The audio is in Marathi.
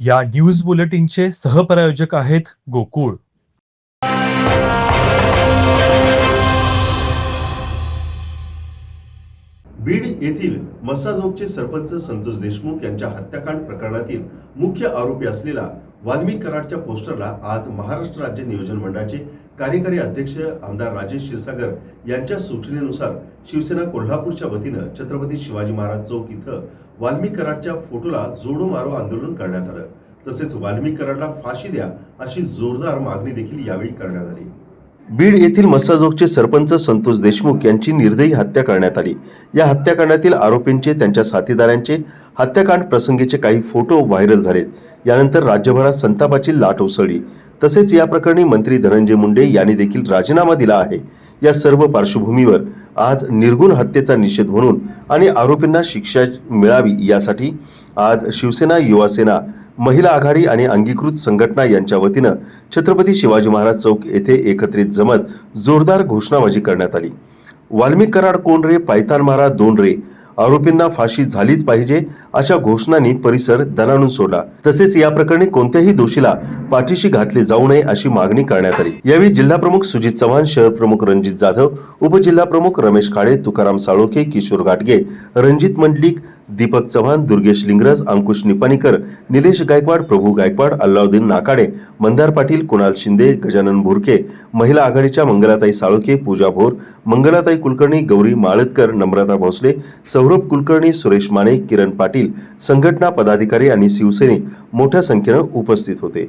या न्यूज बुलेटिनचे सहप्रायोजक आहेत गोकुळ. बीड येथील मस्साजोगचे सरपंच संतोष देशमुख यांच्या हत्याकांड प्रकरणातील मुख्य आरोपी असलेला वाल्मिक कराडच्या पोस्टरला आज महाराष्ट्र राज्य नियोजन मंडळाचे कार्यकारी अध्यक्ष आमदार राजेश क्षीरसागर यांच्या सूचनेनुसार शिवसेना कोल्हापूरच्या वतीनं छत्रपती शिवाजी महाराज चौक इथं वाल्मिक कराडच्या फोटोला जोडो मारो आंदोलन करण्यात आलं. तसेच वाल्मिक कराडला फाशी द्या अशी जोरदार मागणी देखील यावेळी करण्यात आली. बीड येथील मस्साजोगचे सरपंच संतोष देशमुख यांची निर्दयी हत्या करण्यात आली. या हत्याकांडातील आरोपींचे त्यांच्या साथीदारांचे हत्याकांड प्रसंगीचे काही फोटो व्हायरल झालेत. यानंतर राज्यभरात संतापाची लाट उसळली. तसेच या प्रकरणी मंत्री धनंजय मुंडे यांनी देखील राजीनामा दिला आहे. या सर्व पार्श्वभूमीवर आज निर्गुण हत्येचा निषेध म्हणून आणि आरोपींना शिक्षा मिळावी यासाठी आज शिवसेना, युवा सेना, महिला आघाडी आणि अंगीकृत संघटना यांच्या वतीनं छत्रपती शिवाजी महाराज चौक येथे एकत्रित जमत जोरदार घोषणाबाजी करण्यात आली. वाल्मिक कराड कोण रे, पायतान मारा दोन रे, आरोपींना फाशी झालीच पाहिजे अशा घोषणांनी परिसर दणाणून सोडला. तसेच या प्रकरणी कोणत्याही दोषीला पाठीशी घातले जाऊ नये अशी मागणी करण्यात आली. यावेळी जिल्हा प्रमुख सुजित चव्हाण, शहर प्रमुख रणजित जाधव, उपजिल्हा प्रमुख रमेश खाडे, तुकाराम साळोखे, किशोर घाटगे, रणजित मंडलिक, दीपक चव्हाण, दुर्गेश लिंगरस, अंकुश निपाणीकर, निलेश गायकवाड, प्रभू गायकवाड, अल्लाउद्दीन नाकाडे, मंदार पाटील, कुणाल शिंदे, गजानन भुरके, महिला आघाडीच्या मंगलाताई साळोखे, पूजा भोर, मंगलाताई कुलकर्णी, गौरी माळतकर, नम्रता भोसले, सौरभ कुलकर्णी, सुरेश माने, किरण पाटील, संघटना पदाधिकारी आणि शिवसैनिक मोठ्या संख्येनं उपस्थित होते.